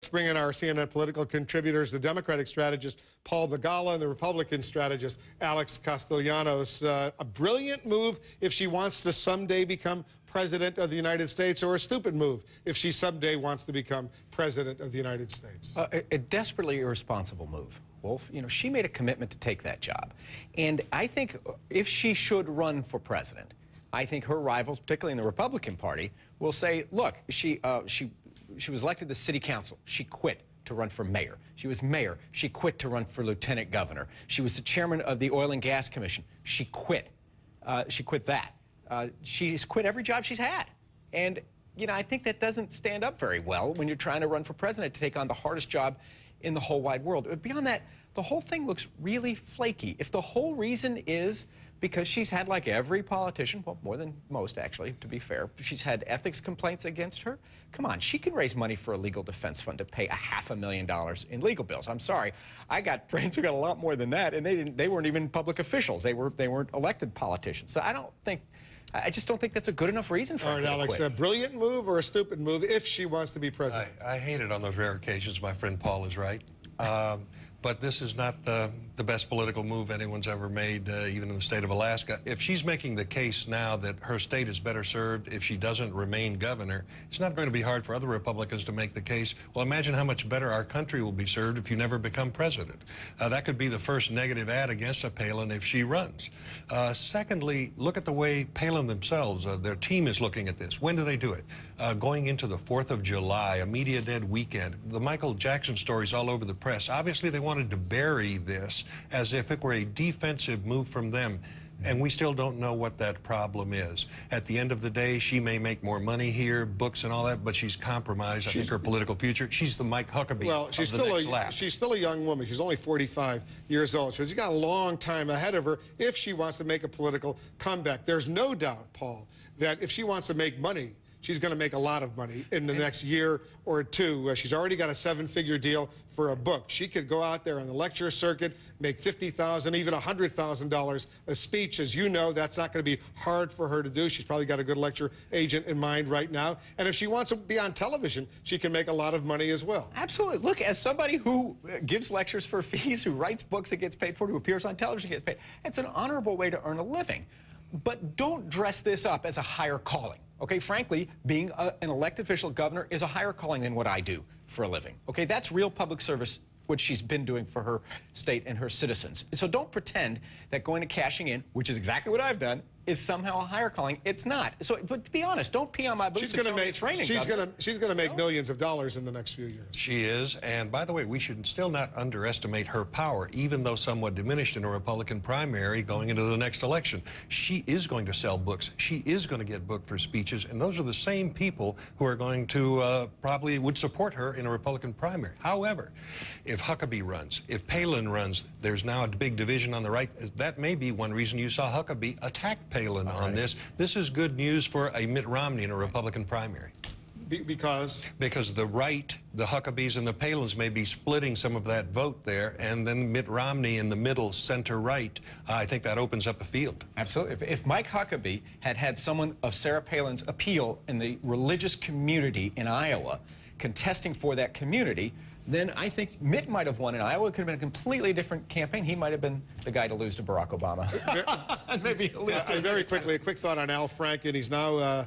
Let's bring in our CNN political contributors, the Democratic strategist Paul Begala and the Republican strategist Alex Castellanos. A brilliant move if she wants to someday become president of the United States, or a stupid move if she someday wants to become president of the United States? A desperately irresponsible move, Wolf. You know, she made a commitment to take that job. And I think if she should run for president, I think her rivals, particularly in the Republican Party, will say, look, she was elected to the city council. She quit to run for mayor. She was mayor. She quit to run for lieutenant governor. She was the chairman of the Oil and Gas Commission. She quit. She quit that. She's quit every job she's had. And, you know, I think that doesn't stand up very well when you're trying to run for president to take on the hardest job in the whole wide world. But beyond that, the whole thing looks really flaky. If the whole reason is because she's had, like every politician, well, more than most, actually, to be fair, she's had ethics complaints against her. Come on, she can raise money for a legal defense fund to pay $500,000 in legal bills. I'm sorry, I got friends who got a lot more than that, and they weren't even public officials. They weren't elected politicians. So I just don't think that's a good enough reason for her to quit. All right, Alex, a brilliant move or a stupid move if she wants to be president? I hate it on those rare occasions. My friend Paul is right. But this is not the best political move anyone's ever made, even in the state of Alaska. If she's making the case now that her state is better served if she doesn't remain governor, it's not going to be hard for other Republicans to make the case. Well, imagine how much better our country will be served if you never become president. That could be the first negative ad against a Palin if she runs. Secondly, look at the way Palin themselves, their team is looking at this. When do they do it? Going into the 4th of July, a media dead weekend. The Michael Jackson stories all over the press. Obviously, they wanted to bury this as if it were a defensive move from them. And we still don't know what that problem is. At the end of the day, she may make more money here, books and all that, but she's compromised, I think, her political future. She's the Mike Huckabee of the next lap. She's still a young woman. She's only 45 years old. So she's got a long time ahead of her if she wants to make a political comeback. There's no doubt, Paul, that if she wants to make money, she's going to make a lot of money in the next year or two. She's already got a 7-figure deal for a book. She could go out there on the lecture circuit, make $50,000, even $100,000 a speech. As you know, that's not going to be hard for her to do. She's probably got a good lecture agent in mind right now. And if she wants to be on television, she can make a lot of money as well. Absolutely. Look, as somebody who gives lectures for fees, who writes books that gets paid for, who appears on television gets paid, it's an honorable way to earn a living. But don't dress this up as a higher calling. Okay, frankly, being an elected official governor is a higher calling than what I do for a living. Okay, that's real public service, which she's been doing for her state and her citizens. So don't pretend that going to cashing in, which is exactly what I've done, is somehow a higher calling. It's not. So, but to be honest, don't pee on my boots. She's going to make millions of dollars in the next few years. She is. And by the way, we should still not underestimate her power, even though somewhat diminished in a Republican primary going into the next election. She is going to sell books. She is going to get booked for speeches. And those are the same people who are going to probably would support her in a Republican primary. However, if Huckabee runs, if Palin runs, there's now a big division on the right. That may be one reason you saw Huckabee attack Palin on this. This is good news for a Mitt Romney in a Republican primary. Because the right, the Huckabees and the Palins may be splitting some of that vote there, and then Mitt Romney in the middle, center-right, I think that opens up a field. Absolutely. If Mike Huckabee had someone of Sarah Palin's appeal in the religious community in Iowa contesting for that community, then I think Mitt might have won in Iowa. It could have been a completely different campaign. He might have been the guy to lose to Barack Obama. Maybe very quickly, a quick thought on Al Franken. He's now